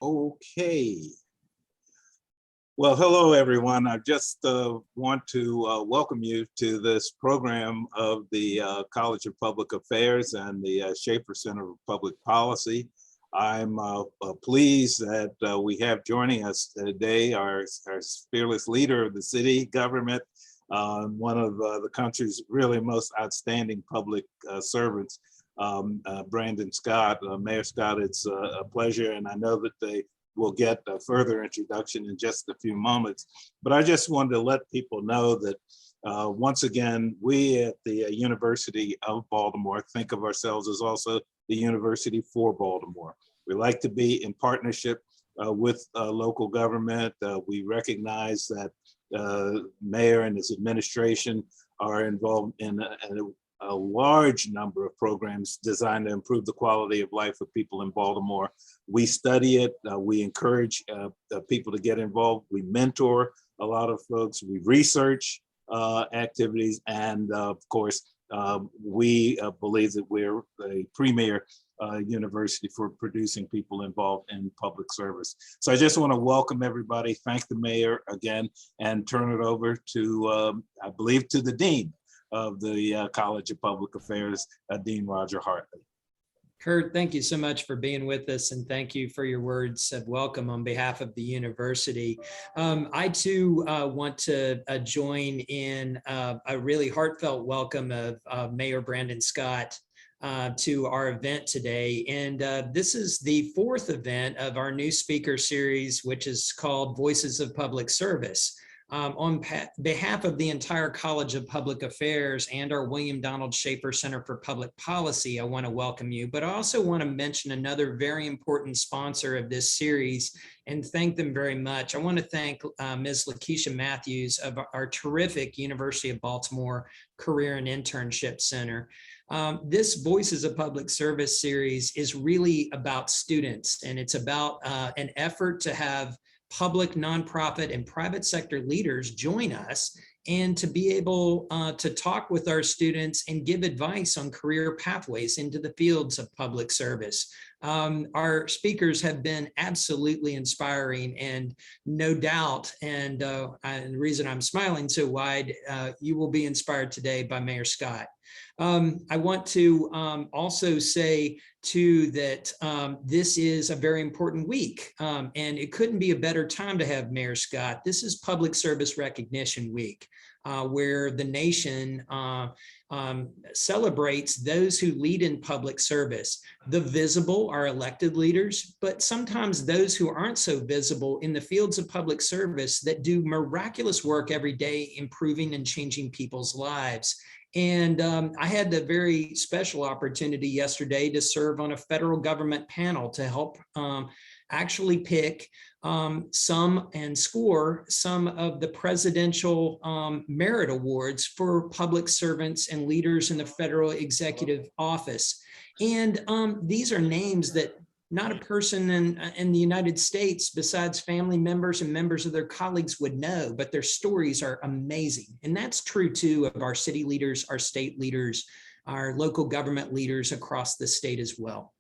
Okay. Well, hello, everyone. I just want to welcome you to this program of the College of Public Affairs and the Schaefer Center for Public Policy. I'm pleased that we have joining us today our fearless leader of the city government, one of the country's really most outstanding public servants, Brandon Scott. Mayor Scott, it's a pleasure, and I know that we'll get a further introduction in just a few moments. But I just wanted to let people know that once again, we at the University of Baltimore think of ourselves as also the University for Baltimore. We like to be in partnership with local government. We recognize that Mayor and his administration are involved in a large number of programs designed to improve the quality of life of people in Baltimore. We study it, we encourage people to get involved, we mentor a lot of folks, we research activities, and of course, we believe that we're a premier university for producing people involved in public service. So I just want to welcome everybody, thank the mayor again, and turn it over to, I believe, to the dean of the College of Public Affairs, Dean Roger Hartley. Kurt, thank you so much for being with us, and thank you for your words of welcome on behalf of the university. I too want to join in a really heartfelt welcome of Mayor Brandon Scott to our event today. And this is the fourth event of our new speaker series, which is called Voices of Public Service. On behalf of the entire College of Public Affairs and our William Donald Schaefer Center for Public Policy, I want to welcome you, but I also want to mention another very important sponsor of this series and thank them very much. I want to thank Ms. Lakeisha Matthews of our terrific University of Baltimore Career and Internship Center. This Voices of Public Service series is really about students, and it's about an effort to have public, nonprofit, and private sector leaders join us and to be able to talk with our students and give advice on career pathways into the fields of public service. Our speakers have been absolutely inspiring, and no doubt, and the reason I'm smiling so wide, you will be inspired today by Mayor Scott. I want to also say too that this is a very important week, and it couldn't be a better time to have Mayor Scott. This is Public Service Recognition Week, where the nation celebrates those who lead in public service. The visible are elected leaders, but sometimes those who aren't so visible in the fields of public service that do miraculous work every day, improving and changing people's lives. And I had the very special opportunity yesterday to serve on a federal government panel to help actually pick some and score some of the presidential merit awards for public servants and leaders in the federal executive office. And these are names that not a person in the United States, besides family members and members of their colleagues, would know, but their stories are amazing. And that's true too of our city leaders, our state leaders, our local government leaders across the state as well.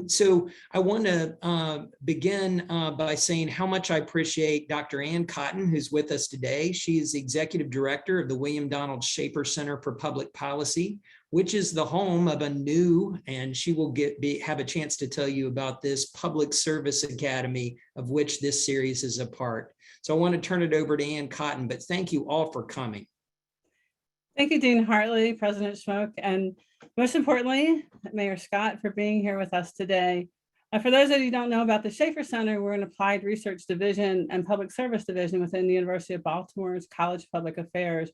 So I want to begin by saying how much I appreciate Dr. Ann Cotton, who's with us today. She is the Executive Director of the William Donald Schaefer Center for Public Policy, which is the home of a new, and she will have a chance to tell you about this, Public Service Academy, of which this series is a part. So I want to turn it over to Ann Cotton, but thank you all for coming. Thank you, Dean Hartley, President Schmoke, and most importantly, Mayor Scott, for being here with us today. For those of you who don't know about the Schaefer Center, we're an applied research division and public service division within the University of Baltimore's College of Public Affairs.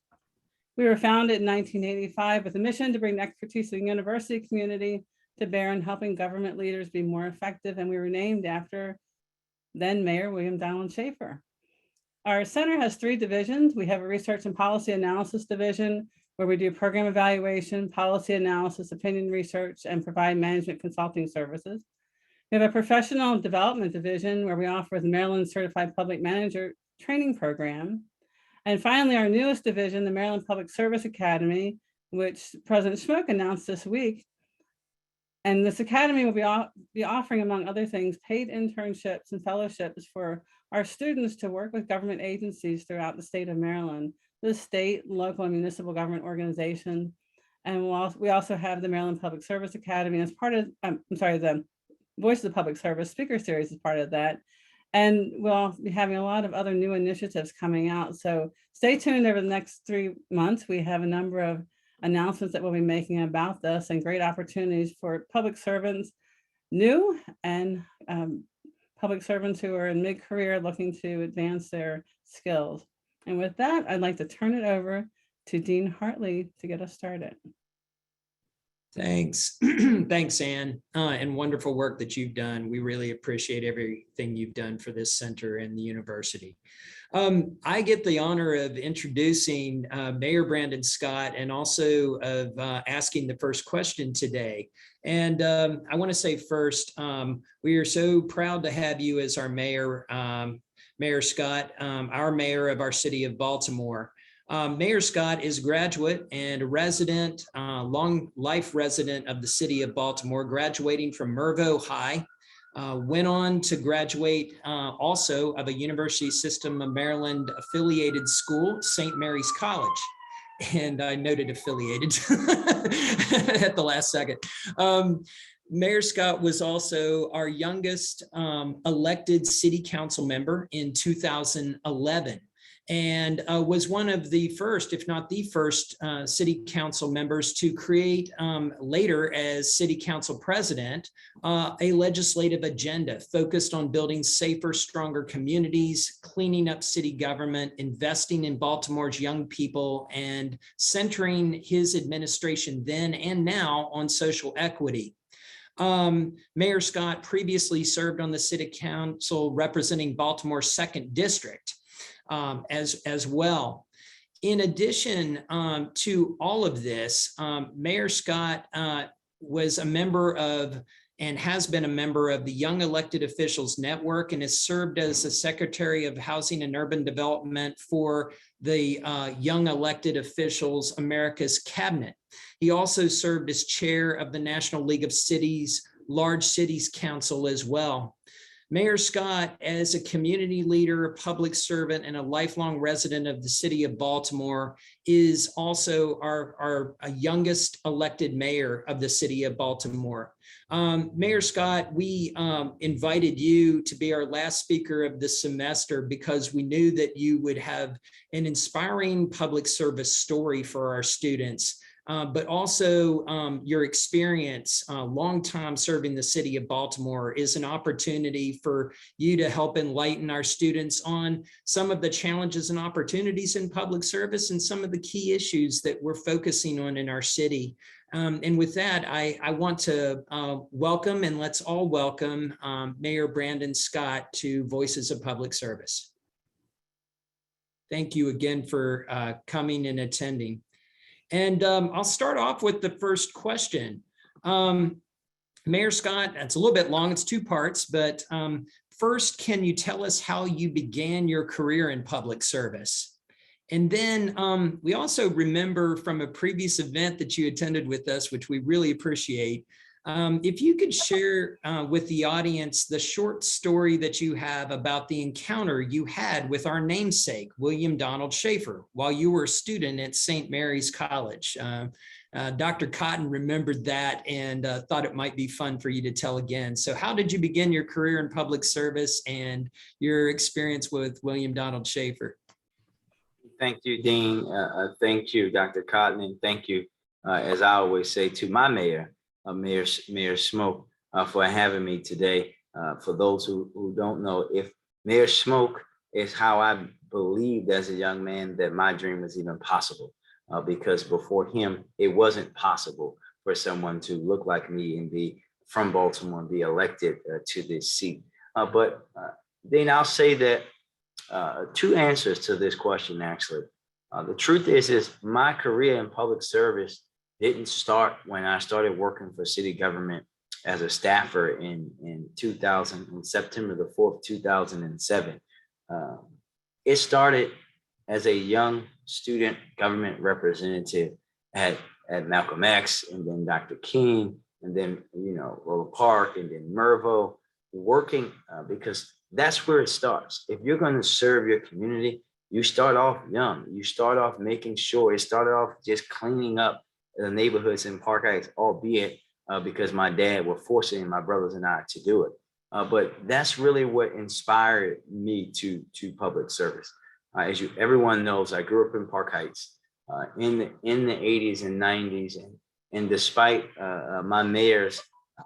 We were founded in 1985 with a mission to bring the expertise of the university community to bear in helping government leaders be more effective, and we were named after then Mayor William Donald Schaefer. Our center has three divisions. We have a research and policy analysis division where we do program evaluation, policy analysis, opinion research, and provide management consulting services. We have a professional development division where we offer the Maryland Certified Public Manager Training Program. And finally, our newest division, the Maryland Public Service Academy, which President Schmoke announced this week, And this academy will be offering, among other things, paid internships and fellowships for our students to work with government agencies throughout the state of Maryland, the state, local, and municipal government organizations. And we also have the Maryland Public Service Academy as part of, the Voice of the Public Service Speaker Series is part of that. And we'll be having a lot of other new initiatives coming out. So stay tuned over the next 3 months. We have a number of announcements that we'll be making about this and great opportunities for public servants, new and public servants who are in mid-career looking to advance their skills. And with that, I'd like to turn it over to Dean Hartley to get us started. Thanks. Thanks, Ann, and wonderful work that you've done. We really appreciate everything you've done for this center and the university. I get the honor of introducing Mayor Brandon Scott and also of asking the first question today. And I want to say first, we are so proud to have you as our mayor, Mayor Scott, our mayor of our city of Baltimore. Mayor Scott is a graduate and a resident, long life resident of the city of Baltimore, graduating from Mervo High, went on to graduate also of a University System of Maryland affiliated school, St. Mary's College. And I noted affiliated at the last second. Mayor Scott was also our youngest elected city council member in 2011. And was one of the first, if not the first, city council members to create later as city council president, a legislative agenda focused on building safer, stronger communities, cleaning up city government, investing in Baltimore's young people, and centering his administration then and now on social equity. Mayor Scott previously served on the city council representing Baltimore's 2nd district. As well. In addition to all of this, Mayor Scott was a member of and has been a member of the Young Elected Officials Network and has served as the Secretary of Housing and Urban Development for the Young Elected Officials America's Cabinet. He also served as chair of the National League of Cities, Large Cities Council as well. Mayor Scott, as a community leader, a public servant, and a lifelong resident of the city of Baltimore, is also our youngest elected mayor of the city of Baltimore. Mayor Scott, we invited you to be our last speaker of the semester because we knew that you would have an inspiring public service story for our students. But also your experience, long time serving the city of Baltimore, is an opportunity for you to help enlighten our students on some of the challenges and opportunities in public service and some of the key issues that we're focusing on in our city. And with that, I want to welcome, and let's all welcome, Mayor Brandon Scott to Voices of Public Service. Thank you again for coming and attending. And I'll start off with the first question. Mayor Scott, it's a little bit long, it's 2 parts, but first, can you tell us how you began your career in public service? And then we also remember from a previous event that you attended with us, which we really appreciate, if you could share with the audience the short story that you have about the encounter you had with our namesake, William Donald Schaefer, while you were a student at St. Mary's College. Dr. Cotton remembered that and thought it might be fun for you to tell again. So how did you begin your career in public service and your experience with William Donald Schaefer? Thank you, Dean. Thank you, Dr. Cotton, and thank you, as I always say, to my mayor, Mayor Smoke, for having me today. For those who don't know, if Mayor Smoke is how I believed as a young man that my dream was even possible, because before him, it wasn't possible for someone to look like me and be from Baltimore and be elected to this seat. But Dean, I'll say that 2 answers to this question, actually. The truth is my career in public service didn't start when I started working for city government as a staffer in September the 4th, 2007. It started as a young student government representative at Malcolm X, and then Dr. King, and then, Roller Park, and then Mervo, working because that's where it starts. If you're going to serve your community, you start off young. You start off making sure. It started off just cleaning up the neighborhoods in Park Heights, albeit because my dad was forcing my brothers and I to do it. But that's really what inspired me to public service. As everyone knows, I grew up in Park Heights in the 80s and 90s, and despite my mayor's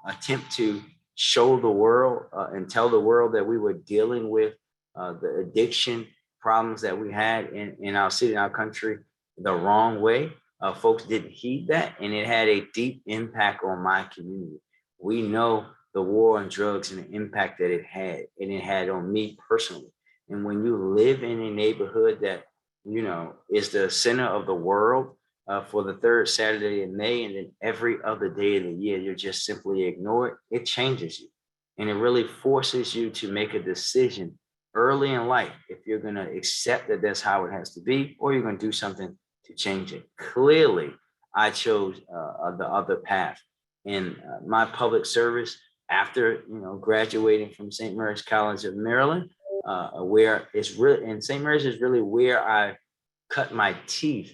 attempt to show the world and tell the world that we were dealing with the addiction problems that we had in our city, in our country, the wrong way, folks didn't heed that, and it had a deep impact on my community. We know the war on drugs and the impact that it had, and it had on me personally. And when you live in a neighborhood that, is the center of the world for the third Saturday in May, and then every other day of the year, you're just simply ignored, it changes you. And it really forces you to make a decision early in life if you're going to accept that that's how it has to be, or you're going to do something to change it. Clearly, I chose the other path. In my public service, after graduating from St. Mary's College of Maryland, where it's really, and St. Mary's is really where I cut my teeth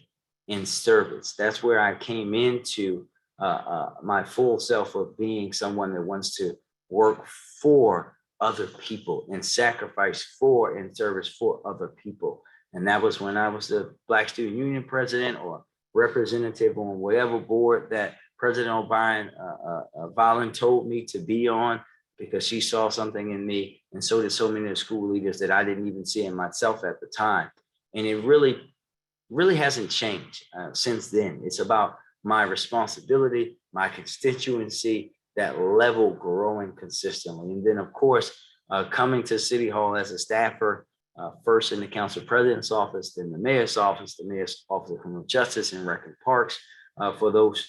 in service. That's where I came into my full self of being someone that wants to work for other people and sacrifice for and service for other people. And that was when I was the Black Student Union president or representative on whatever board that President O'Brien volunteered me to be on, because she saw something in me, and so did so many of the school leaders that I didn't even see in myself at the time. And it really hasn't changed since then. It's about my responsibility, my constituency, that level growing consistently. And then, of course, coming to City Hall as a staffer, first in the council president's office, then the mayor's office of criminal justice and rec and parks for those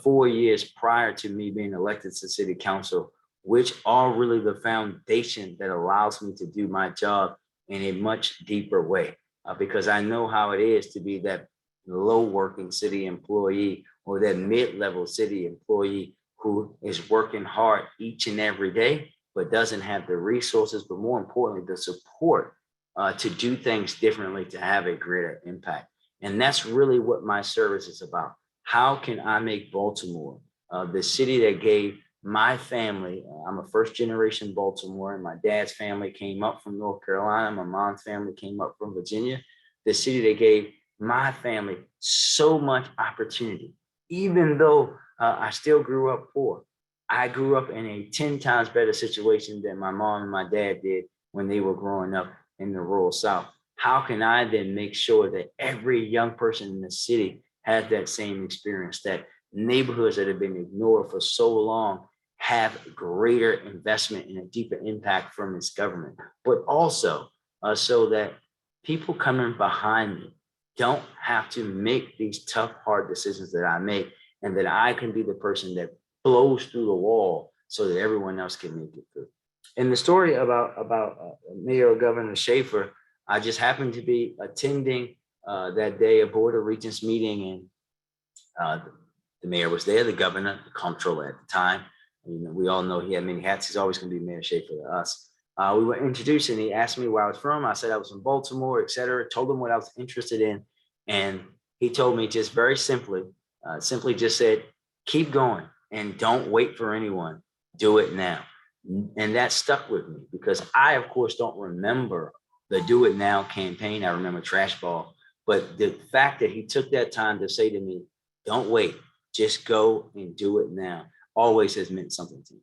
4 years prior to me being elected to city council, which are really the foundation that allows me to do my job in a much deeper way. Because I know how it is to be that low working city employee or that mid-level city employee who is working hard each and every day, but doesn't have the resources, but more importantly, the support to do things differently, to have a greater impact. And that's really what my service is about. How can I make Baltimore the city that gave my family, I'm a first generation Baltimore, and my dad's family came up from North Carolina, my mom's family came up from Virginia, the city that gave my family so much opportunity, even though I still grew up poor. I grew up in a 10 times better situation than my mom and my dad did when they were growing up in the rural South. How can I then make sure that every young person in the city has that same experience, that neighborhoods that have been ignored for so long have greater investment and a deeper impact from its government, but also so that people coming behind me don't have to make these tough, hard decisions that I make, and that I can be the person that blows through the wall so that everyone else can make it through. And the story about Mayor Governor Schaefer, I just happened to be attending that day a Board of Regents meeting, and the mayor was there, the governor, the comptroller at the time. We all know he had many hats. He's always going to be Mayor Schaefer to us. We were introduced, and he asked me where I was from. I said I was from Baltimore, et cetera. Told him what I was interested in, and he told me just very simply just said, keep going and don't wait for anyone. Do it now. And that stuck with me because I, of course, don't remember the Do It Now campaign. I remember Trash Ball. But the fact that he took that time to say to me, don't wait, just go and do it now, always has meant something to me.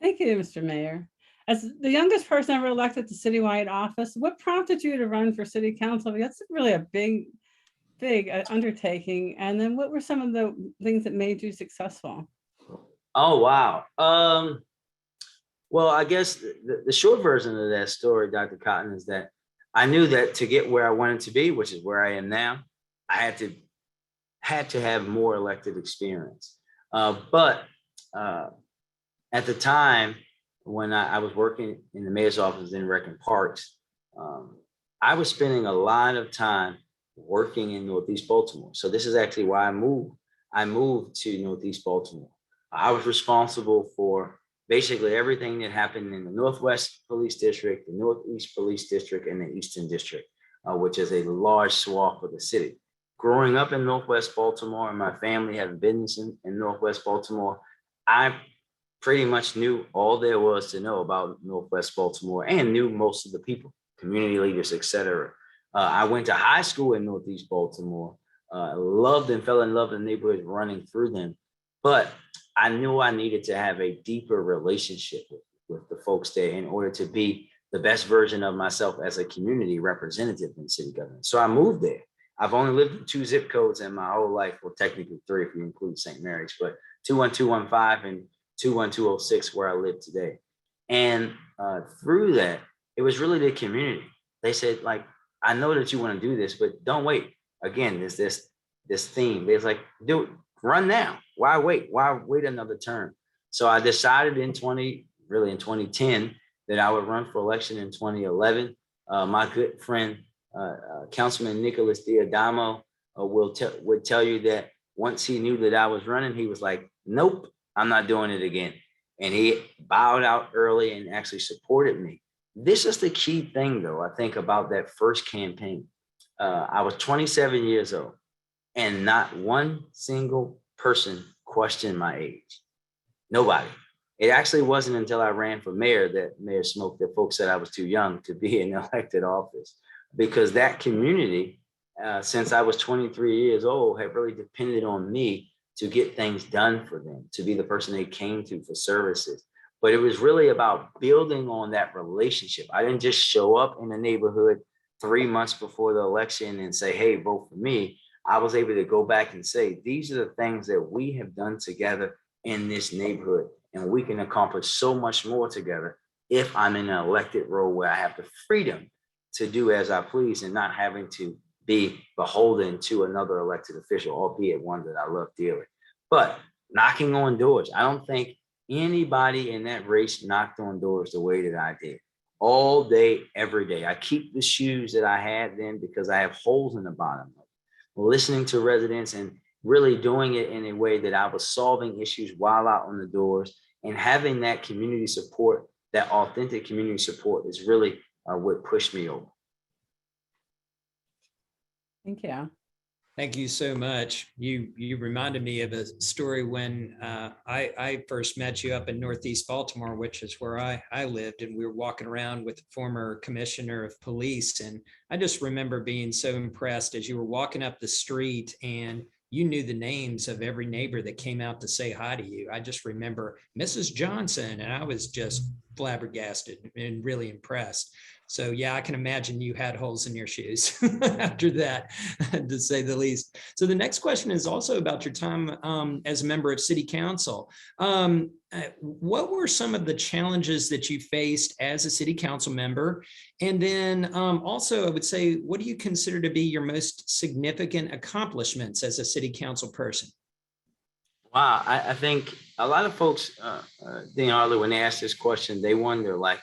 Thank you, Mr. Mayor. As the youngest person ever elected to citywide office, what prompted you to run for city council? That's really a big undertaking. And then what were some of the things that made you successful? Oh, wow. Well, I guess the short version of that story, Dr. Cotton, is that I knew that to get where I wanted to be, which is where I am now, I had to have more elected experience. But at the time when I was working in the mayor's office in Rec and Parks, I was spending a lot of time working in Northeast Baltimore. So this is actually why I moved. I moved to Northeast Baltimore. I was responsible for basically everything that happened in the Northwest Police District, the Northeast Police District, and the Eastern District, which is a large swath of the city. Growing up in Northwest Baltimore and my family having business in Northwest Baltimore, I pretty much knew all there was to know about Northwest Baltimore and knew most of the people, community leaders, etc. I went to high school in Northeast Baltimore, loved and fell in love with the neighborhood running through them. But I knew I needed to have a deeper relationship with the folks there in order to be the best version of myself as a community representative in city government. So I moved there. I've only lived in 2 zip codes in my whole life. Well, technically 3 if you include St. Mary's, but 21215 and 21206 where I live today. And through that, it was really the community. They said, like, I know that you want to do this, but don't wait. Again, there's this theme. There's like, do it, run now. Why wait? Why wait another term? So I decided in 2010 that I would run for election in 2011. My good friend, Councilman Nicholas Diadamo, would tell you that once he knew that I was running, he was like, nope, I'm not doing it again. And he bowed out early and actually supported me. This is the key thing, though, I think, about that first campaign. I was 27 years old, and not one single person questioned my age. Nobody. It actually wasn't until I ran for mayor that Mayor Smoke that folks said I was too young to be in elected office, because that community, since I was 23 years old, had really depended on me to get things done for them, to be the person they came to for services. But it was really about building on that relationship. I didn't just show up in the neighborhood 3 months before the election and say, hey, vote for me. I was able to go back and say, these are the things that we have done together in this neighborhood. And we can accomplish so much more together if I'm in an elected role where I have the freedom to do as I please and not having to be beholden to another elected official, albeit one that I love dearly. But knocking on doors, I don't think anybody in that race knocked on doors the way that I did. All day, every day. I keep the shoes that I had then because I have holes in the bottom of them. Listening to residents and really doing it in a way that I was solving issues while out on the doors, and having that community support, that authentic community support, is really what pushed me over. Thank you. Thank you so much. You reminded me of a story when I first met you up in Northeast Baltimore, which is where I lived, and we were walking around with the former commissioner of police. And I just remember being so impressed as you were walking up the street and you knew the names of every neighbor that came out to say hi to you. I just remember Mrs. Johnson, and I was just flabbergasted and really impressed. So yeah, I can imagine you had holes in your shoes after that, to say the least. So the next question is also about your time as a member of City Council. What were some of the challenges that you faced as a City Council member? And then also, I would say, what do you consider to be your most significant accomplishments as a City Council person? Wow, I think a lot of folks, Dean Hartley, when they ask this question, they wonder, like,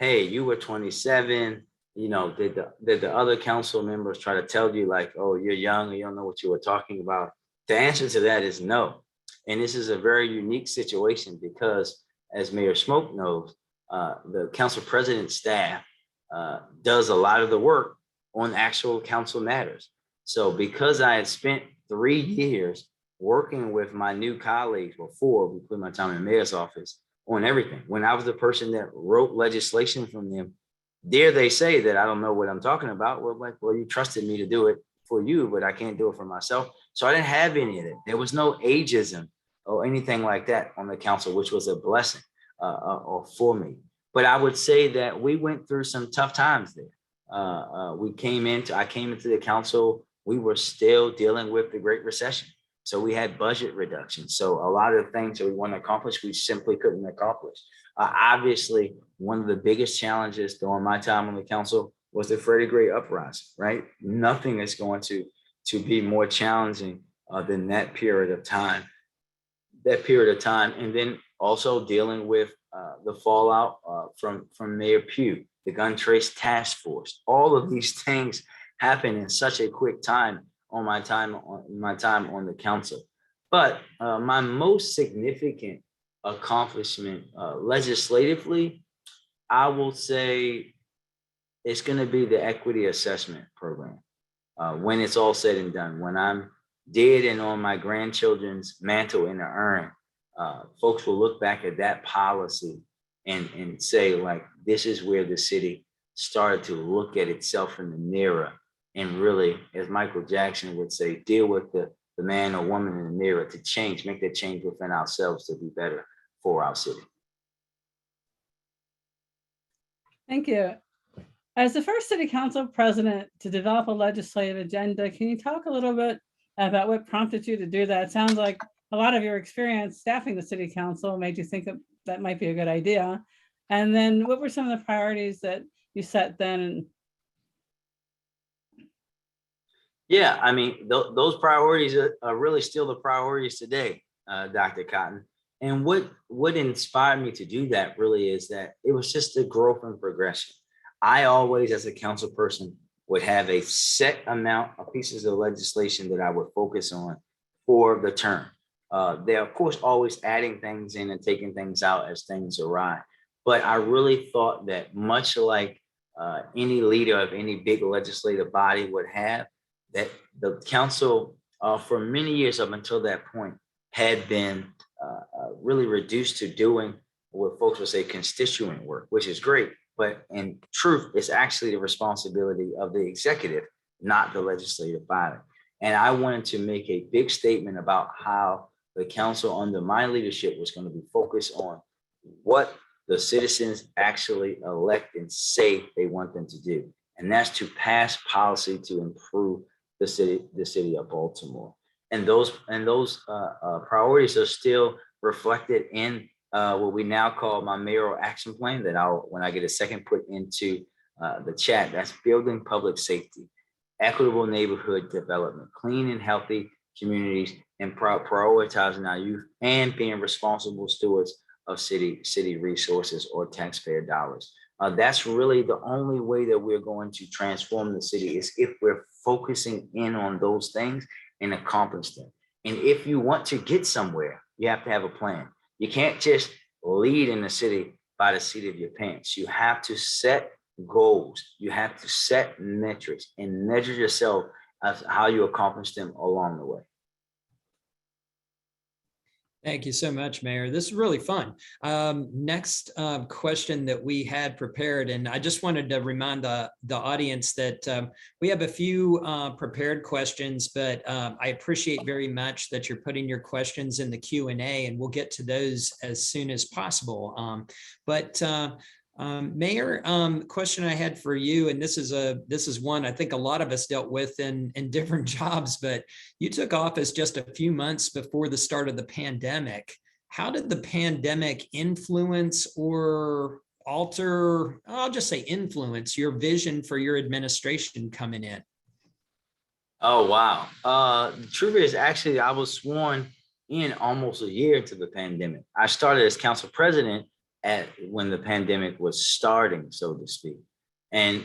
hey, you were 27, you know, did the other council members try to tell you, like, oh, you're young and you don't know what you were talking about? The answer to that is no. And this is a very unique situation because, as Mayor Smoke knows, the council president's staff does a lot of the work on actual council matters. So because I had spent 3 years working with my new colleagues, well, 4, including my time in the mayor's office, on everything. When I was the person that wrote legislation from them, dare they say that I don't know what I'm talking about? Well, like, well, you trusted me to do it for you, but I can't do it for myself. So I didn't have any of it. There was no ageism or anything like that on the council, which was a blessing or for me. But I would say that we went through some tough times there. I came into the council, we were still dealing with the Great Recession. So we had budget reductions. So a lot of the things that we want to accomplish, we simply couldn't accomplish. Obviously, one of the biggest challenges during my time on the council was the Freddie Gray uprising, right? Nothing is going to be more challenging than that period of time. And then also dealing with the fallout from Mayor Pugh, the gun trace task force. All of these things happened in such a quick time on my time on the council. But my most significant accomplishment legislatively, I will say it's going to be the equity assessment program. When it's all said and done, when I'm dead and on my grandchildren's mantle in the urn, folks will look back at that policy and say, like, this is where the city started to look at itself in the mirror and really, as Michael Jackson would say, deal with the man or woman in the mirror to change, make that change within ourselves to be better for our city. Thank you. As the first city council president to develop a legislative agenda, can you talk a little bit about what prompted you to do that? It sounds like a lot of your experience staffing the city council made you think that might be a good idea. And then what were some of the priorities that you set then? Yeah, I mean, those priorities are really still the priorities today, Dr. Cotton. And what inspired me to do that really is that it was just the growth and progression. I always, as a council person, would have a set amount of pieces of legislation that I would focus on for the term. They're, of course, always adding things in and taking things out as things arrive. But I really thought that much like any leader of any big legislative body would have, that the council for many years up until that point had been really reduced to doing what folks would say constituent work, which is great. But in truth, it's actually the responsibility of the executive, not the legislative body. And I wanted to make a big statement about how the council under my leadership was going to be focused on what the citizens actually elect and say they want them to do. And that's to pass policy to improve the city of Baltimore. And those priorities are still reflected in what we now call my mayoral action plan that when I get a second, put into the chat. That's building public safety, equitable neighborhood development, clean and healthy communities, and prioritizing our youth and being responsible stewards of city resources or taxpayer dollars. That's really the only way that we're going to transform the city, is if we're focusing in on those things and accomplish them. And if you want to get somewhere, you have to have a plan. You can't just lead in the city by the seat of your pants. You have to set goals. You have to set metrics and measure yourself as how you accomplish them along the way. Thank you so much, Mayor. This is really fun. Next question that we had prepared, and I just wanted to remind the audience that we have a few prepared questions, but I appreciate very much that you're putting your questions in the Q&A, and we'll get to those as soon as possible. Mayor, question I had for you, and this is one I think a lot of us dealt with in different jobs, but you took office just a few months before the start of the pandemic. How did the pandemic influence or alter, I'll just say influence, your vision for your administration coming in? Oh, wow. The truth is, actually, I was sworn in almost a year into the pandemic. I started as council president when the pandemic was starting, so to speak. And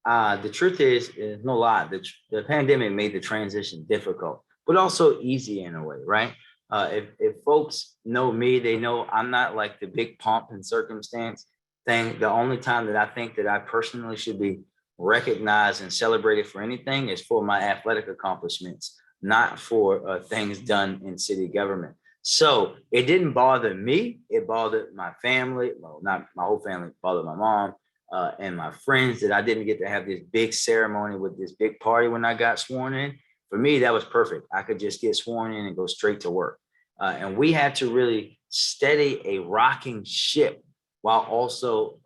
the truth is no lie, the pandemic made the transition difficult, but also easy in a way, right? If folks know me, they know I'm not like the big pomp and circumstance thing. The only time that I think that I personally should be recognized and celebrated for anything is for my athletic accomplishments, not for things done in city government. So it didn't bother me. It bothered my family. Well, not my whole family, it bothered my mom and my friends that I didn't get to have this big ceremony with this big party when I got sworn in. For me, that was perfect. I could just get sworn in and go straight to work. And we had to really steady a rocking ship while also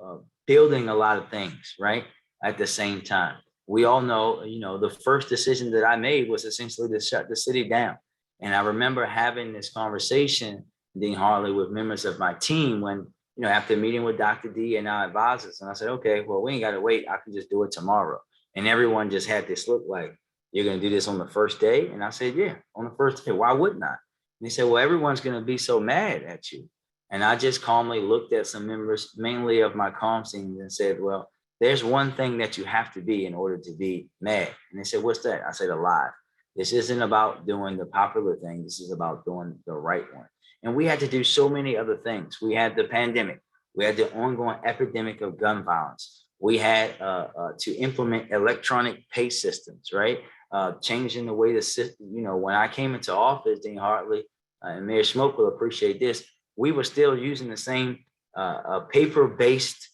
building a lot of things, right? At the same time. We all know, the first decision that I made was essentially to shut the city down. And I remember having this conversation, Dean Hartley, with members of my team when, after meeting with Dr. D and our advisors, and I said, okay, well, we ain't got to wait. I can just do it tomorrow. And everyone just had this look like, you're going to do this on the first day? And I said, yeah, on the first day. Why wouldn't I? And they said, well, everyone's going to be so mad at you. And I just calmly looked at some members, mainly of my comm team, and said, well, there's one thing that you have to be in order to be mad. And they said, what's that? I said, alive. This isn't about doing the popular thing. This is about doing the right one. And we had to do so many other things. We had the pandemic. We had the ongoing epidemic of gun violence. We had to implement electronic pay systems, right? Changing the way the system, when I came into office, Dean Hartley and Mayor Smoke will appreciate this, we were still using the same paper-based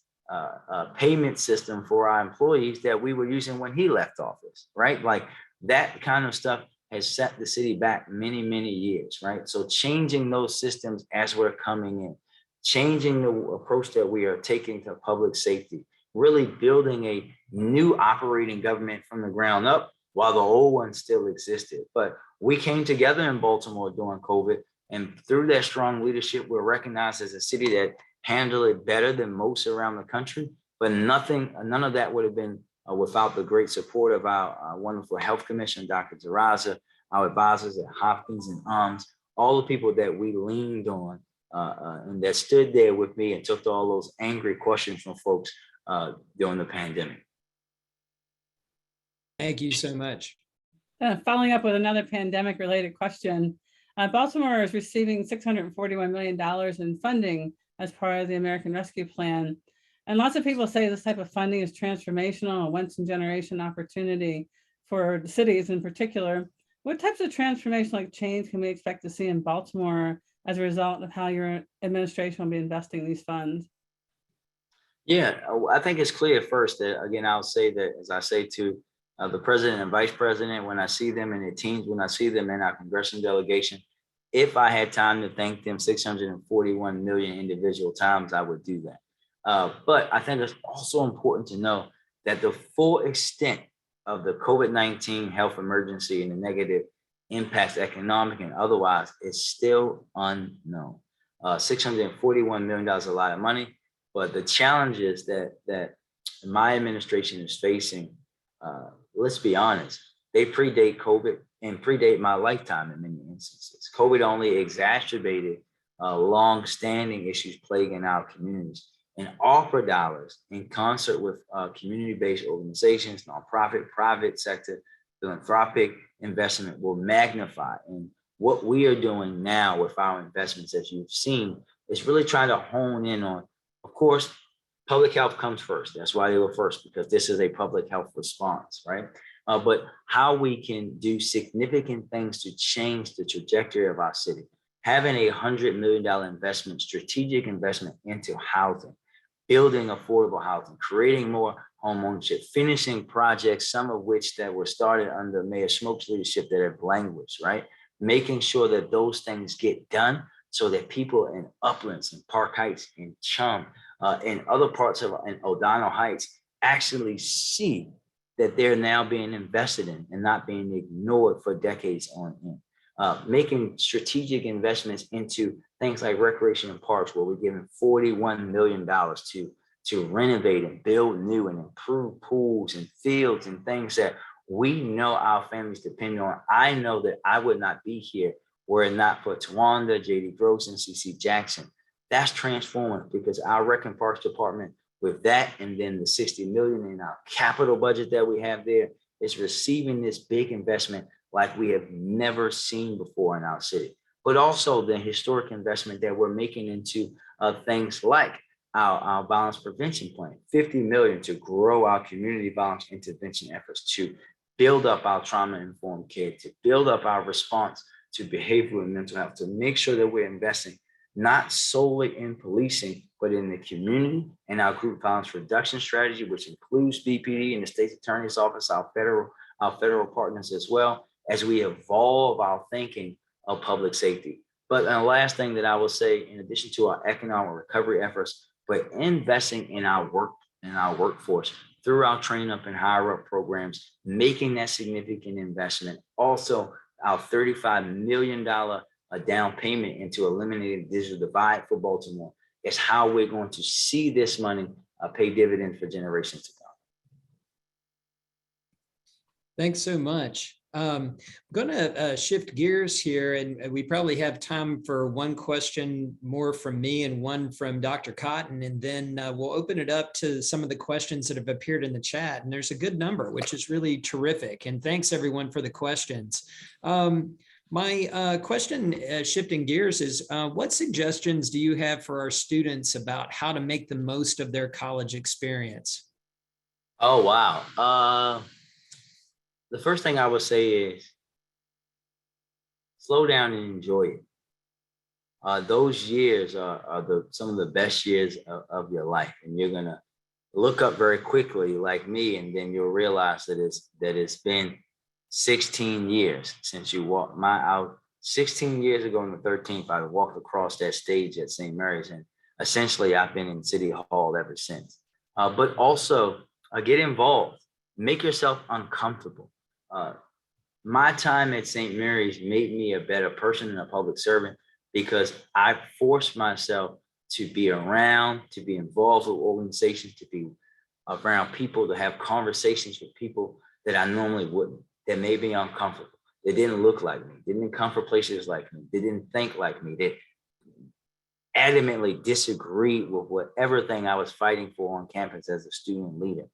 payment system for our employees that we were using when he left office, right? Like that kind of stuff has set the city back many, many years, right? So changing those systems as we're coming in, changing the approach that we are taking to public safety, really building a new operating government from the ground up while the old one still existed. But we came together in Baltimore during COVID, and through that strong leadership, we're recognized as a city that handled it better than most around the country. But none of that would have been without the great support of our wonderful health commissioner, Dr. Zaraza, our advisors at Hopkins and ARMS, all the people that we leaned on and that stood there with me and took all those angry questions from folks during the pandemic. Thank you so much. Following up with another pandemic related question, Baltimore is receiving $641 million in funding as part of the American Rescue Plan. And lots of people say this type of funding is transformational, a once in generation opportunity for the cities in particular. What types of transformational change can we expect to see in Baltimore as a result of how your administration will be investing these funds? Yeah, I think it's clear first that, again, I'll say that, as I say to the president and vice president, when I see them in their teams, when I see them in our congressional delegation, if I had time to thank them 641 million individual times, I would do that. But I think it's also important to know that the full extent of the COVID-19 health emergency and the negative impacts, economic and otherwise, is still unknown. $641 million is a lot of money, but the challenges that my administration is facing, let's be honest, they predate COVID and predate my lifetime in many instances. COVID only exacerbated long-standing issues plaguing our communities. And ARPA dollars, in concert with community-based organizations, nonprofit, private sector, philanthropic investment, will magnify. And what we are doing now with our investments, as you've seen, is really trying to hone in on, of course, public health comes first. That's why they were first, because this is a public health response, right? But how we can do significant things to change the trajectory of our city. Having $100 million investment, strategic investment into housing, building affordable housing, creating more home ownership, finishing projects, some of which that were started under Mayor Smoke's leadership that have languished, right? Making sure that those things get done so that people in Uplands and Park Heights and Chum and other parts of O'Donnell Heights actually see that they're now being invested in and not being ignored for decades on end. Making strategic investments into things like recreation and parks, where we're giving $41 million to renovate and build new and improve pools and fields and things that we know our families depend on. I know that I would not be here were it not for Tawanda, J.D. Gross, and C.C. Jackson. That's transformative, because our Rec and Parks Department, with that and then the $60 million in our capital budget that we have there, is receiving this big investment like we have never seen before in our city. But also the historic investment that we're making into things like our violence prevention plan, $50 million to grow our community violence intervention efforts, to build up our trauma-informed care, to build up our response to behavioral and mental health, to make sure that we're investing not solely in policing, but in the community and our group violence reduction strategy, which includes BPD and the State's Attorney's Office, our federal partners as well, as we evolve our thinking of public safety. But the last thing that I will say, in addition to our economic recovery efforts, but investing in our workforce through our train up and hire up programs, making that significant investment. Also, our $35 million down payment into eliminating the digital divide for Baltimore is how we're going to see this money pay dividends for generations to come. Thanks so much. I'm going to shift gears here, and we probably have time for one question more from me and one from Dr. Cotton, and then we'll open it up to some of the questions that have appeared in the chat. And there's a good number, which is really terrific. And thanks everyone for the questions. My question, shifting gears, is what suggestions do you have for our students about how to make the most of their college experience? Oh, wow. The first thing I would say is slow down and enjoy it. Those years are some of the best years of your life, and you're gonna look up very quickly, like me, and then you'll realize that it's been 16 years since you walked 16 years ago on the 13th. I walked across that stage at St. Mary's, and essentially I've been in City Hall ever since. But also get involved, make yourself uncomfortable. My time at St. Mary's made me a better person and a public servant because I forced myself to be around, to be involved with organizations, to be around people, to have conversations with people that I normally wouldn't, that made me uncomfortable. They didn't look like me, didn't come from places like me, they didn't think like me, they adamantly disagreed with whatever thing I was fighting for on campus as a student leader.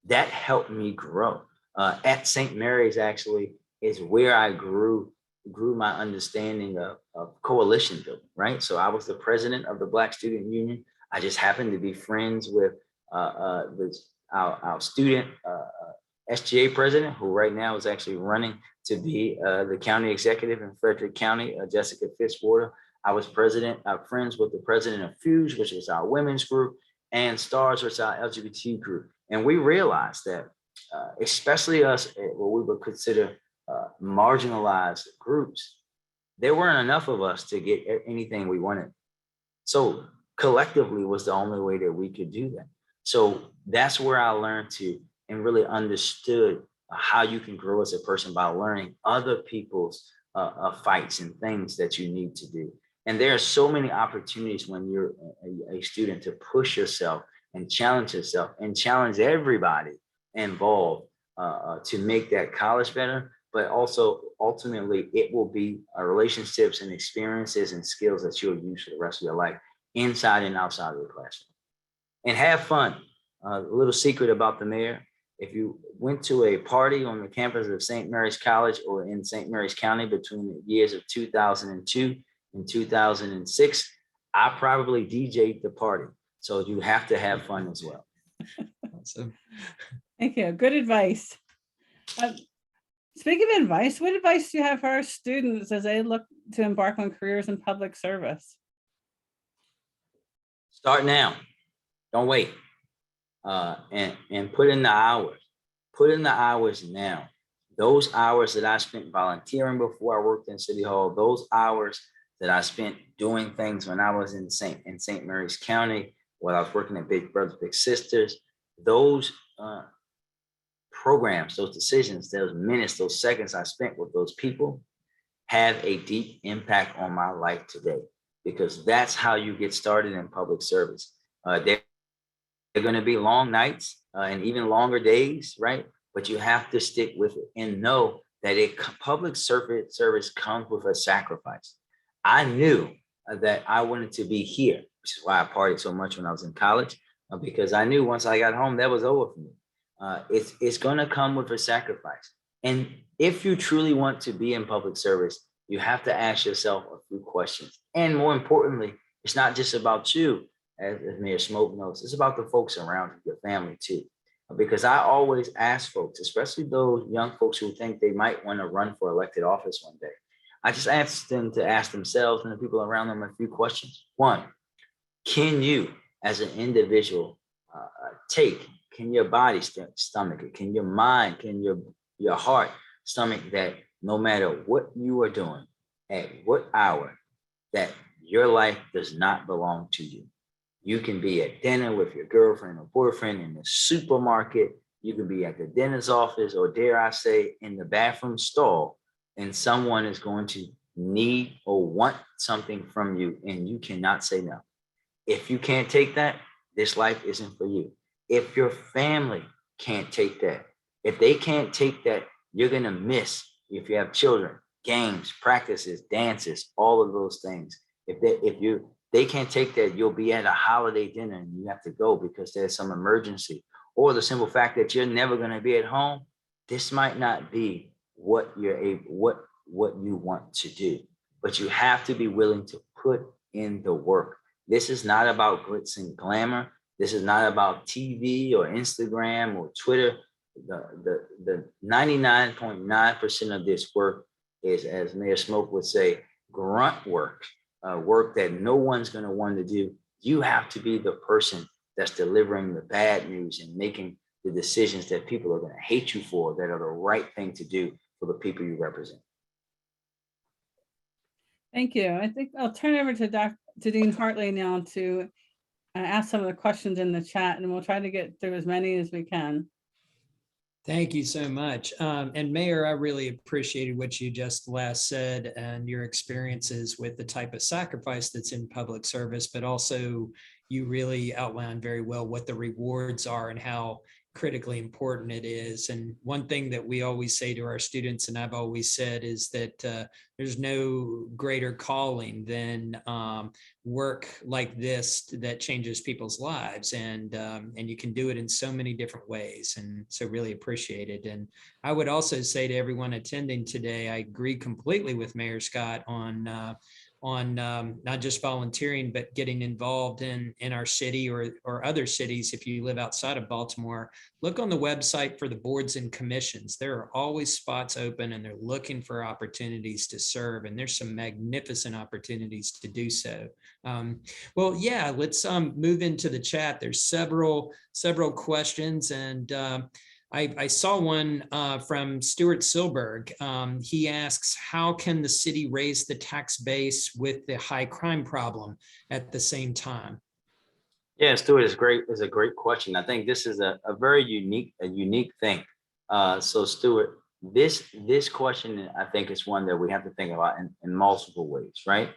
That helped me grow. At St. Mary's actually is where I grew my understanding of coalition building, right? So I was the president of the Black Student Union. I just happened to be friends with our student SGA president, who right now is actually running to be the county executive in Frederick County, Jessica Fitzwater. I was friends with the president of FUSE, which is our women's group, and STARS, which is our LGBT group. And we realized that, especially us, what we would consider marginalized groups, there weren't enough of us to get anything we wanted. So collectively was the only way that we could do that. So that's where I learned to and really understood how you can grow as a person by learning other people's fights and things that you need to do. And there are so many opportunities when you're a student to push yourself and challenge everybody involved to make that college better. But also ultimately it will be relationships and experiences and skills that you'll use for the rest of your life, inside and outside of your classroom. And have fun. A little secret about the mayor: if you went to a party on the campus of St. Mary's College or in St. Mary's County between the years of 2002 and 2006, I probably DJ'd the party. So you have to have fun as well. Awesome. Thank you. Good advice. Speaking of advice, what advice do you have for our students as they look to embark on careers in public service? Start now. Don't wait. And put in the hours. Put in the hours now. Those hours that I spent volunteering before I worked in City Hall, those hours that I spent doing things when I was in St. Mary's County, when I was working at Big Brothers Big Sisters, those programs, those decisions, those minutes, those seconds I spent with those people have a deep impact on my life today, because that's how you get started in public service. They're going to be long nights and even longer days, right? But you have to stick with it and know that public service comes with a sacrifice. I knew that I wanted to be here, which is why I partied so much when I was in college, because I knew once I got home, that was over for me. It's going to come with a sacrifice. And if you truly want to be in public service, you have to ask yourself a few questions. And more importantly, it's not just about you, as Mayor Smoke knows, it's about the folks around you, your family too. Because I always ask folks, especially those young folks who think they might want to run for elected office one day, I just ask them to ask themselves and the people around them a few questions. One, can you as an individual can your body stomach it? Can your mind, can your heart stomach that no matter what you are doing, at what hour, that your life does not belong to you? You can be at dinner with your girlfriend or boyfriend, in the supermarket. You can be at the dentist's office, or dare I say, in the bathroom stall, and someone is going to need or want something from you, and you cannot say no. If you can't take that, this life isn't for you. If your family can't take that, if they can't take that, you're going to miss if you have children, games, practices, dances, all of those things. If they can't take that, you'll be at a holiday dinner and you have to go because there's some emergency, or the simple fact that you're never going to be at home. This might not be what what you want to do, but you have to be willing to put in the work. This is not about glitz and glamour. This is not about TV or Instagram or Twitter. The 99.9% of this work is, as Mayor Smoke would say, grunt work, work that no one's going to want to do. You have to be the person that's delivering the bad news and making the decisions that people are going to hate you for, that are the right thing to do for the people you represent. Thank you. I think I'll turn it over to Dean Hartley now to ask some of the questions in the chat, and we'll try to get through as many as we can. Thank you so much. And Mayor, I really appreciated what you just last said and your experiences with the type of sacrifice that's in public service, but also you really outlined very well what the rewards are and how critically important it is. And one thing that we always say to our students, and I've always said, is that there's no greater calling than work like this that changes people's lives. And you can do it in so many different ways. And so really appreciate it. And I would also say to everyone attending today, I agree completely with Mayor Scott on not just volunteering, but getting involved in our city or other cities. If you live outside of Baltimore, look on the website for the boards and commissions. There are always spots open and they're looking for opportunities to serve. And there's some magnificent opportunities to do so. Well, yeah, let's move into the chat. There's several questions, and I saw one from Stuart Silberg. He asks, how can the city raise the tax base with the high crime problem at the same time? Yeah, Stuart, is a great question. I think this is a very unique thing. So Stuart, this question, I think, is one that we have to think about in multiple ways, right?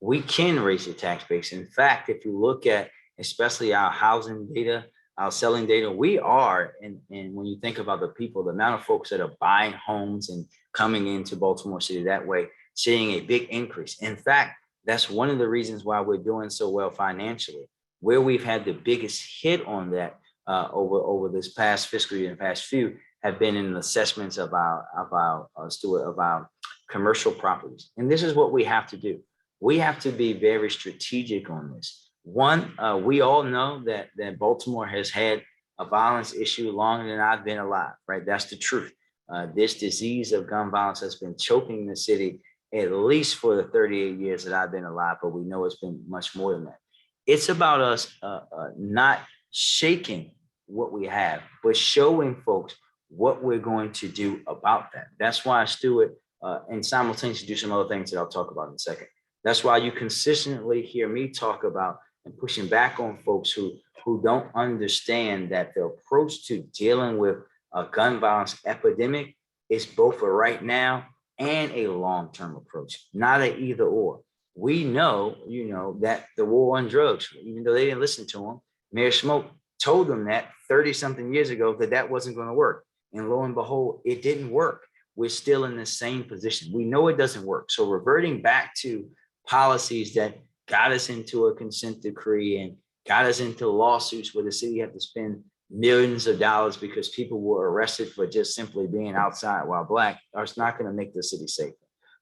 We can raise the tax base. In fact, if you look at especially our housing data, our selling data, we are, and when you think about the people, the amount of folks that are buying homes and coming into Baltimore City that way, seeing a big increase. In fact, that's one of the reasons why we're doing so well financially. Where we've had the biggest hit on that over this past fiscal year and past few have been in assessments of our commercial properties. And this is what we have to do. We have to be very strategic on this. One, we all know that Baltimore has had a violence issue longer than I've been alive, right? That's the truth. This disease of gun violence has been choking the city at least for the 38 years that I've been alive, but we know it's been much more than that. It's about us not shaking what we have, but showing folks what we're going to do about that. That's why Stuart, and simultaneously do some other things that I'll talk about in a second. That's why you consistently hear me talk about and pushing back on folks who don't understand that the approach to dealing with a gun violence epidemic is both a right now and a long-term approach, not an either or. We know, that the war on drugs, even though they didn't listen to him, Mayor Smoke told them that 30-something years ago that wasn't going to work. And lo and behold, it didn't work. We're still in the same position. We know it doesn't work. So reverting back to policies that got us into a consent decree and got us into lawsuits where the city had to spend millions of dollars because people were arrested for just simply being outside while Black, it's not going to make the city safer.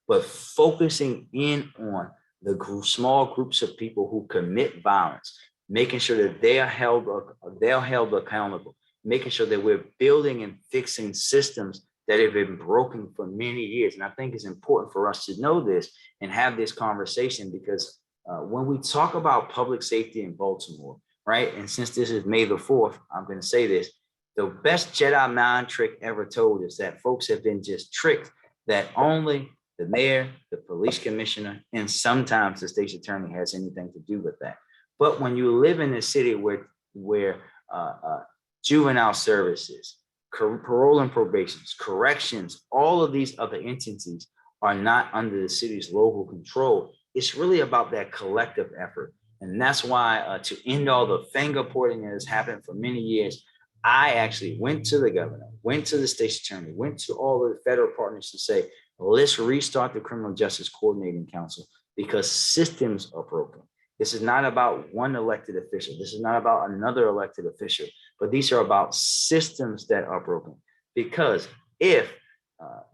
But focusing in on the small groups of people who commit violence, making sure that they're held accountable, making sure that we're building and fixing systems that have been broken for many years. And I think it's important for us to know this and have this conversation, because when we talk about public safety in Baltimore, right? And since this is May the 4th, I'm going to say this: the best Jedi mind trick ever told is that folks have been just tricked that only the mayor, the police commissioner, and sometimes the state's attorney has anything to do with that. But when you live in a city where juvenile services, parole and probations, corrections, all of these other entities are not under the city's local control, it's really about that collective effort. And that's why to end all the finger pointing that has happened for many years, I actually went to the governor, went to the state's attorney, went to all of the federal partners to say, let's restart the Criminal Justice Coordinating Council because systems are broken. This is not about one elected official. This is not about another elected official, but these are about systems that are broken. Because if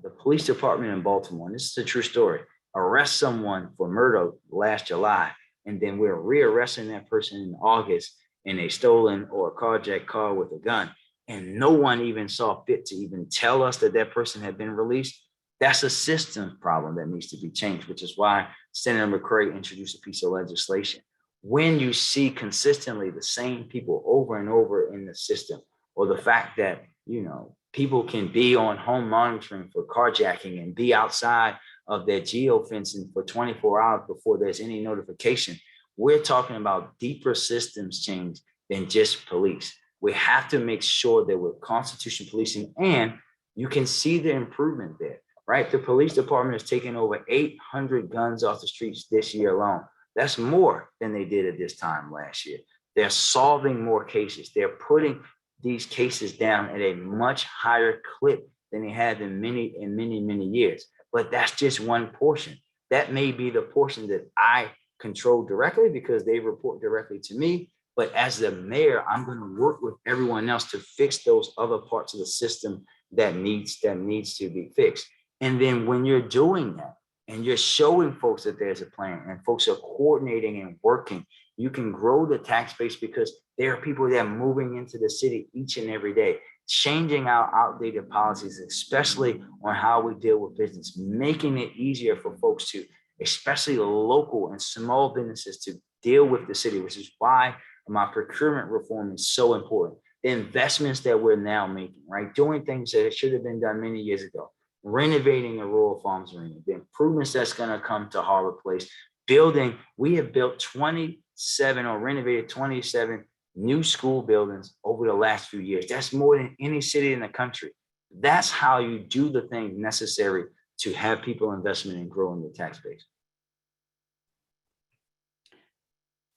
the police department in Baltimore, and this is a true story, arrest someone for murder last July, and then we're rearresting that person in August in a stolen or a carjacked car with a gun, and no one even saw fit to even tell us that that person had been released, that's a systems problem that needs to be changed, which is why Senator McCray introduced a piece of legislation. When you see consistently the same people over and over in the system, or the fact that, you know, people can be on home monitoring for carjacking and be outside of their geofencing for 24 hours before there's any notification, we're talking about deeper systems change than just police. We have to make sure that we're constitutional policing, and you can see the improvement there, right? The police department has taken over 800 guns off the streets this year alone. That's more than they did at this time last year. They're solving more cases. They're putting these cases down at a much higher clip than they had in many years. But that's just one portion. That may be the portion that I control directly because they report directly to me. But as the mayor, I'm going to work with everyone else to fix those other parts of the system that needs to be fixed. And then when you're doing that and you're showing folks that there's a plan and folks are coordinating and working, you can grow the tax base because there are people that are moving into the city each and every day, changing our outdated policies, especially on how we deal with business, making it easier for folks to, especially local and small businesses, to deal with the city, which is why my procurement reform is so important. The investments that we're now making, right? Doing things that should have been done many years ago, renovating the Royal Farms Arena, the improvements that's going to come to Harbor Place, building, we have built 27 or renovated 27 new school buildings over the last few years. That's more than any city in the country. That's how you do the things necessary to have people investment and growing the tax base.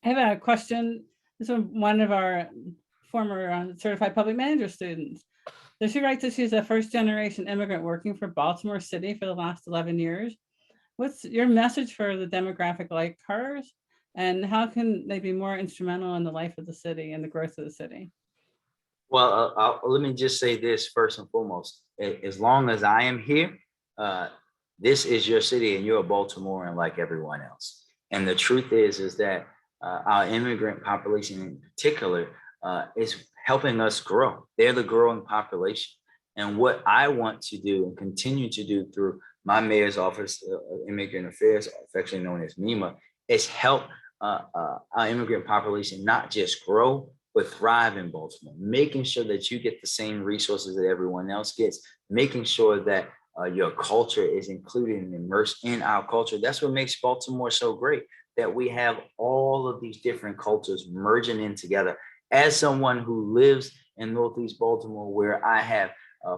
I have a question. This is one of our former certified public manager students. So she writes that she's a first-generation immigrant working for Baltimore City for the last 11 years. What's your message for the demographic like hers, and how can they be more instrumental in the life of the city and the growth of the city? Well, let me just say this first and foremost. As long as I am here, this is your city and you're a Baltimorean like everyone else. And the truth is that our immigrant population in particular is helping us grow. They're the growing population. And what I want to do and continue to do through my mayor's office of immigrant affairs, affectionately known as MEMA, is help our immigrant population not just grow, but thrive in Baltimore, making sure that you get the same resources that everyone else gets, making sure that your culture is included and immersed in our culture. That's what makes Baltimore so great, that we have all of these different cultures merging in together. As someone who lives in Northeast Baltimore, where I have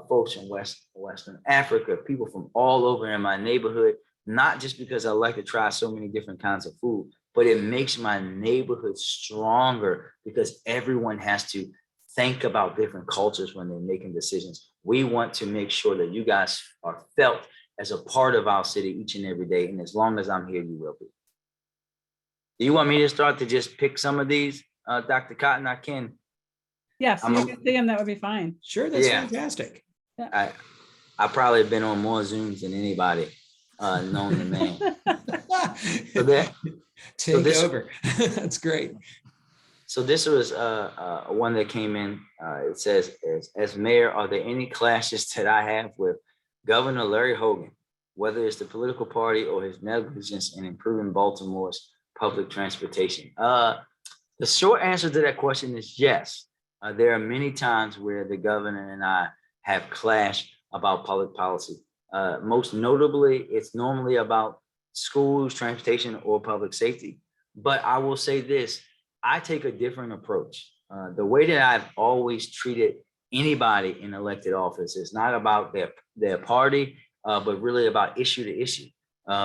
folks from Western Africa, people from all over in my neighborhood, not just because I like to try so many different kinds of food, but it makes my neighborhood stronger because everyone has to think about different cultures when they're making decisions. We want to make sure that you guys are felt as a part of our city each and every day. And as long as I'm here, you will be. Do you want me to start to just pick some of these, Dr. Cotton? I can. Yes, you can see them, that would be fine. Sure, that's fantastic. Yeah. I probably have been on more Zooms than anybody known to man. Take over. That's great. So this was one that came in. It says, as mayor, are there any clashes that I have with Governor Larry Hogan, whether it's the political party or his negligence in improving Baltimore's public transportation? The short answer to that question is yes. There are many times where the governor and I have clashed about public policy. Most notably, it's normally about schools, transportation, or public safety. But I will say this, I take a different approach. The way that I've always treated anybody in elected office is not about their party, but really about issue to issue.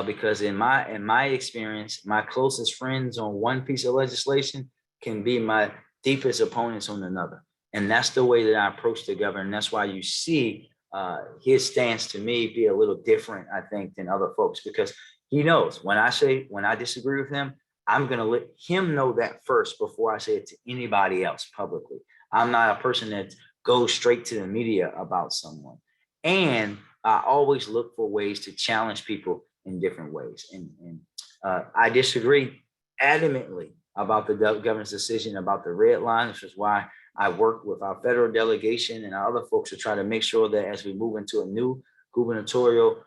Because in my experience, my closest friends on one piece of legislation can be my deepest opponents on another. And that's the way that I approach the governor. And that's why you see his stance to me be a little different, I think, than other folks, because he knows when I disagree with him, I'm going to let him know that first before I say it to anybody else publicly. I'm not a person that goes straight to the media about someone. And I always look for ways to challenge people in different ways. And I disagree adamantly about the governor's decision about the red line, which is why I work with our federal delegation and our other folks to try to make sure that as we move into a new gubernatorial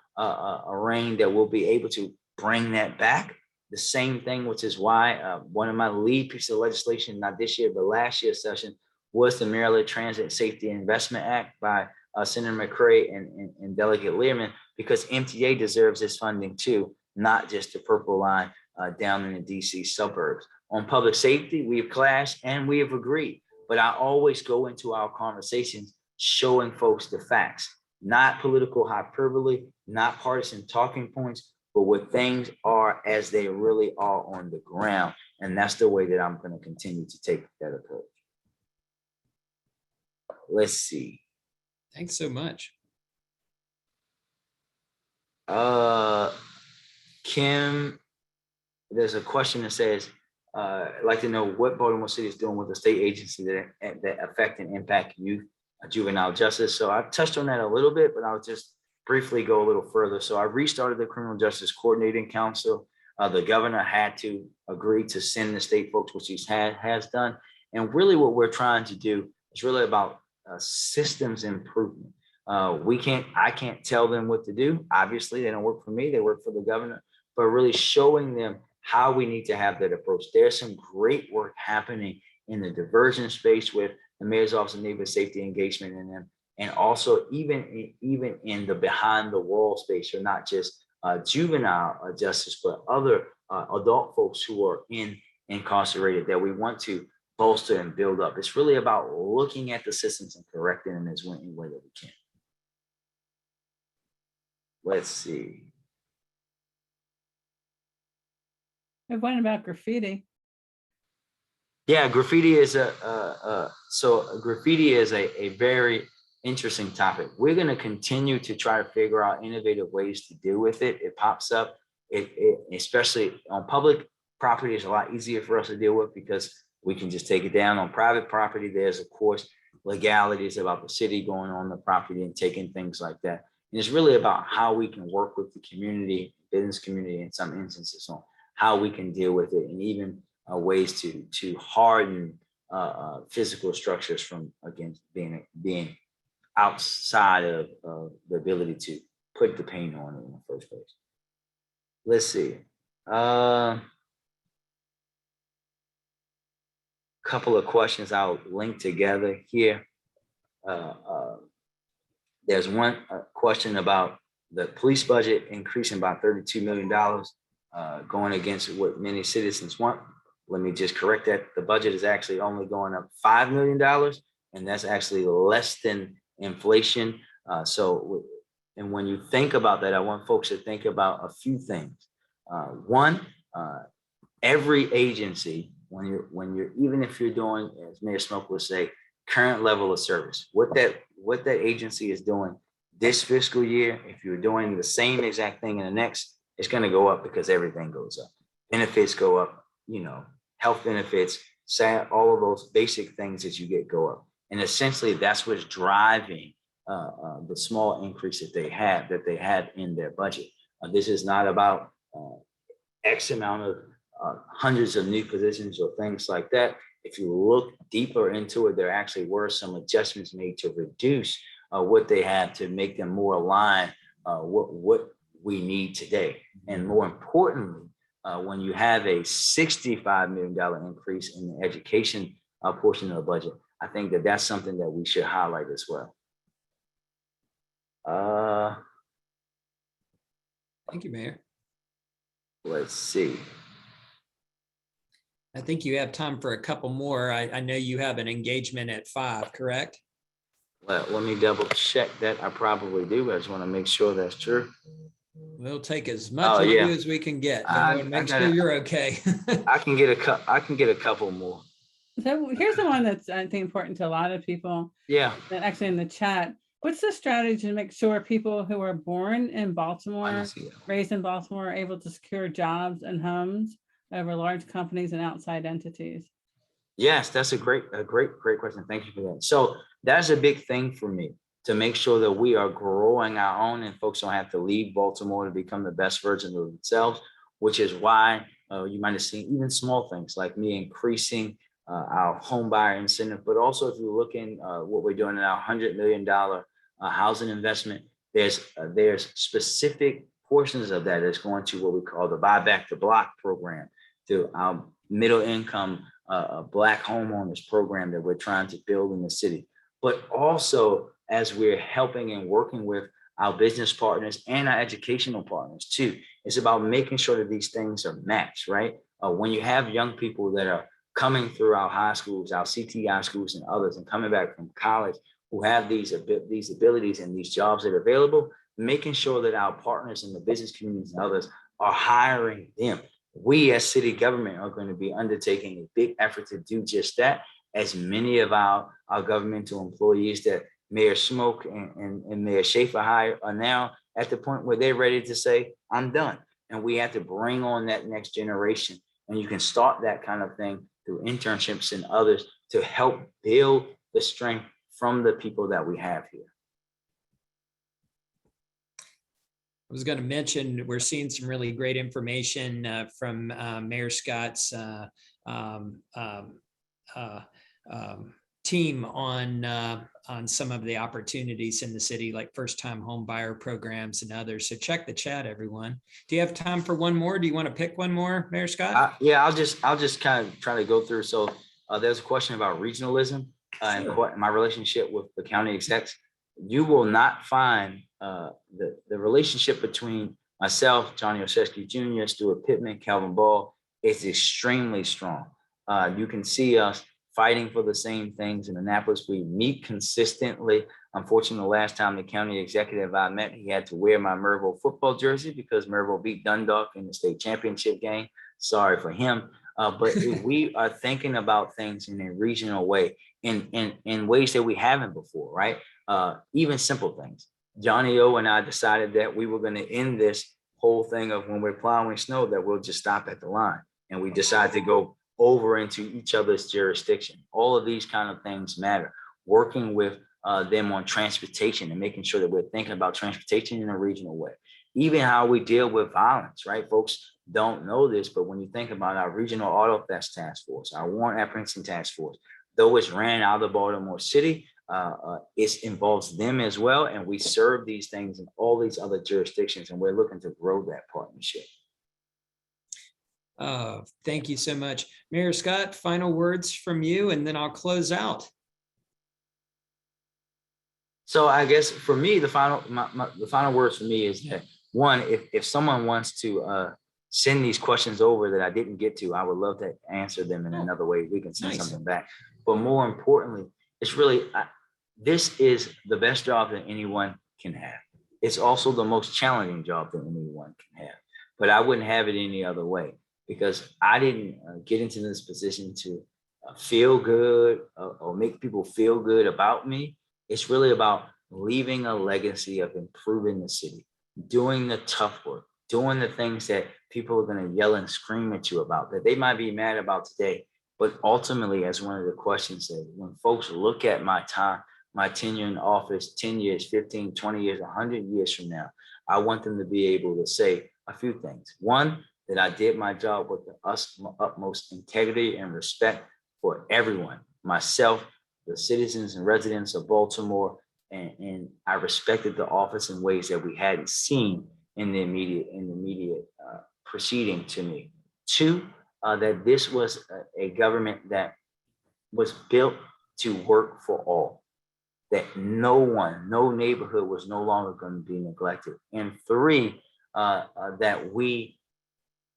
reign, that we'll be able to bring that back. The same thing, which is why one of my lead pieces of legislation, not this year, but last year's session, was the Maryland Transit Safety Investment Act by Senator McCray and Delegate Learman, because MTA deserves this funding too, not just the purple line down in the DC suburbs. On public safety, we have clashed and we have agreed, but I always go into our conversations showing folks the facts, not political hyperbole, not partisan talking points, but what things are as they really are on the ground. And that's the way that I'm going to continue to take that approach. Let's see. Thanks so much. Kim, there's a question that says, I'd like to know what Baltimore City is doing with the state agency that affect and impact youth juvenile justice. So I touched on that a little bit, but I'll just briefly go a little further. So I restarted the Criminal Justice Coordinating Council. The governor had to agree to send the state folks, which he has done. And really what we're trying to do is really about systems improvement. I can't tell them what to do. Obviously, they don't work for me, they work for the governor, but really showing them how we need to have that approach. There's some great work happening in the diversion space with the Mayor's Office of Neighborhood Safety Engagement in them, and also even in the behind the wall space, or not just juvenile justice, but other adult folks who are incarcerated that we want to bolster and build up. It's really about looking at the systems and correcting them as any way that we can. Let's see. We have one about graffiti. Yeah, graffiti is graffiti is a very interesting topic. We're going to continue to try to figure out innovative ways to deal with it. It pops up, especially on public property, is a lot easier for us to deal with because we can just take it down. On private property, there's of course legalities about the city going on the property and taking things like that. And it's really about how we can work with the community, business community in some instances, on how we can deal with it, and even ways to harden physical structures from, again, being outside of the ability to put the paint on it in the first place. Let's see. Couple of questions I'll link together here. There's one question about the police budget increasing by $32 million, going against what many citizens want. Let me just correct that. The budget is actually only going up $5 million, and that's actually less than inflation. And when you think about that, I want folks to think about a few things. One, every agency, when you're even if you're doing, as Mayor Smoke would say, current level of service, what that agency is doing this fiscal year, if you're doing the same exact thing in the next, it's going to go up because everything goes up. Benefits go up, health benefits, all of those basic things that you get go up. And essentially that's what's driving the small increase that they had in their budget. This is not about X amount of hundreds of new positions or things like that. If you look deeper into it, there actually were some adjustments made to reduce what they have to make them more aligned what we need today. And more importantly, when you have a $65 million increase in the education portion of the budget, I think that that's something that we should highlight as well. Thank you, Mayor. Let's see. I think you have time for a couple more. I know you have an engagement at 5, correct? Well, let me double check that. I probably do. I just want to make sure that's true. We'll take as much of you as we can get. Make sure you're okay. I can get a couple more. So here's the one that's, I think, important to a lot of people, Yeah. that actually in the chat. What's the strategy to make sure people who are born in I didn't Baltimore, see that. raised in Baltimore, are able to secure jobs and homes over large companies and outside entities? Yes, that's a great question. Thank you for that. So that's a big thing for me, to make sure that we are growing our own and folks don't have to leave Baltimore to become the best version of themselves, which is why you might have seen even small things like me increasing our home buyer incentive. But also, if you look in what we're doing in our $100 million housing investment, there's specific portions of that that's going to what we call the Buy Back the Block program, to our middle income Black homeowners program that we're trying to build in the city. But also, as we're helping and working with our business partners and our educational partners too, it's about making sure that these things are matched, right? When you have young people that are coming through our high schools, our CTI schools and others, and coming back from college who have these abilities and these jobs that are available, making sure that our partners in the business communities and others are hiring them. We as city government are going to be undertaking a big effort to do just that, as many of our governmental employees that Mayor Smoke and Mayor Schaefer hire are now at the point where they're ready to say, I'm done. And we have to bring on that next generation. And you can start that kind of thing through internships and others to help build the strength from the people that we have here. I was going to mention, we're seeing some really great information from Mayor Scott's team on some of the opportunities in the city, like first-time home buyer programs and others. So check the chat, everyone. Do you have time for one more? Do you want to pick one more, Mayor Scott? Yeah, I'll just kind of try to go through. So there's a question about regionalism and my relationship with the county execs. You will not find the relationship between myself, Johnny Oshesky Jr., Stuart Pittman, Calvin Ball is extremely strong. You can see us fighting for the same things in Annapolis. We meet consistently. Unfortunately, the last time the county executive I met, he had to wear my Merville football jersey because Merville beat Dundalk in the state championship game. Sorry for him. But we are thinking about things in a regional way, in ways that we haven't before, right? Even simple things. Johnny O and I decided that we were going to end this whole thing of when we're plowing snow, that we'll just stop at the line. And we decided to go over into each other's jurisdiction. All of these kind of things matter. Working with them on transportation and making sure that we're thinking about transportation in a regional way. Even how we deal with violence, right? Folks don't know this, but when you think about our regional auto theft task force, our warrant apprehension task force, though it's ran out of Baltimore City, it involves them as well. And we serve these things in all these other jurisdictions, and we're looking to grow that partnership. Thank you so much. Mayor Scott, final words from you, and then I'll close out. So I guess for me, the final words for me is that, one, if someone wants to send these questions over that I didn't get to, I would love to answer them in another way. We can send something back. But more importantly, it's really, this is the best job that anyone can have. It's also the most challenging job that anyone can have. But I wouldn't have it any other way, because I didn't get into this position to feel good or make people feel good about me. It's really about leaving a legacy of improving the city, doing the tough work, doing the things that people are going to yell and scream at you about, that they might be mad about today. But ultimately, as one of the questions said, when folks look at my time, my tenure in office, 10 years, 15, 20 years, 100 years from now, I want them to be able to say a few things. One, that I did my job with the utmost integrity and respect for everyone, myself, the citizens and residents of Baltimore, and I respected the office in ways that we hadn't seen in the immediate preceding to me. Two, that this was a government that was built to work for all, that no neighborhood was no longer going to be neglected. And three, that we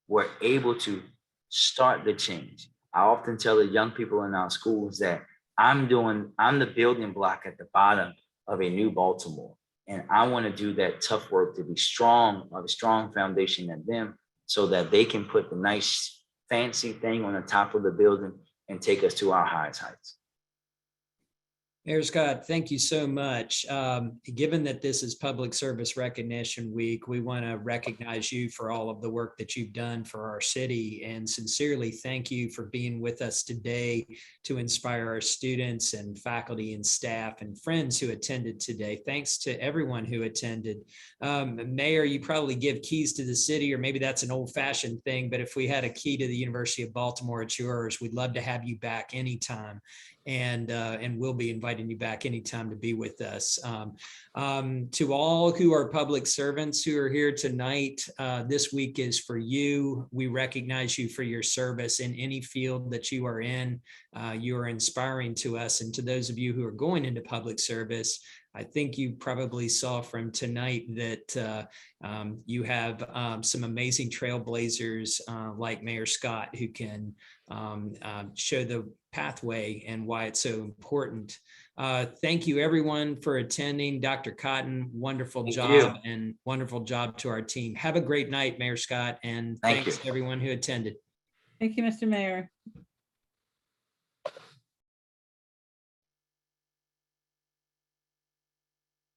were able to start the change. I often tell the young people in our schools that I'm the building block at the bottom of a new Baltimore. And I want to do that tough work to be strong, a strong foundation at them, so that they can put the nice fancy thing on the top of the building and take us to our highest heights. Mayor Scott, thank you so much. Given that this is Public Service Recognition Week, we want to recognize you for all of the work that you've done for our city, and sincerely thank you for being with us today to inspire our students and faculty and staff and friends who attended today. Thanks to everyone who attended. Mayor, you probably give keys to the city, or maybe that's an old-fashioned thing, but if we had a key to the University of Baltimore, it's yours. We'd love to have you back anytime. And we'll be inviting you back anytime to be with us. To all who are public servants who are here tonight, this week is for you. We recognize you for your service in any field that you are in. You are inspiring to us. And to those of you who are going into public service, I think you probably saw from tonight that you have some amazing trailblazers like Mayor Scott, who can show the pathway and why it's so important. Thank you everyone for attending. Dr. Cotton, wonderful job, and wonderful job to our team. Have a great night, Mayor Scott, and thanks to everyone who attended. Thank you, Mr. Mayor.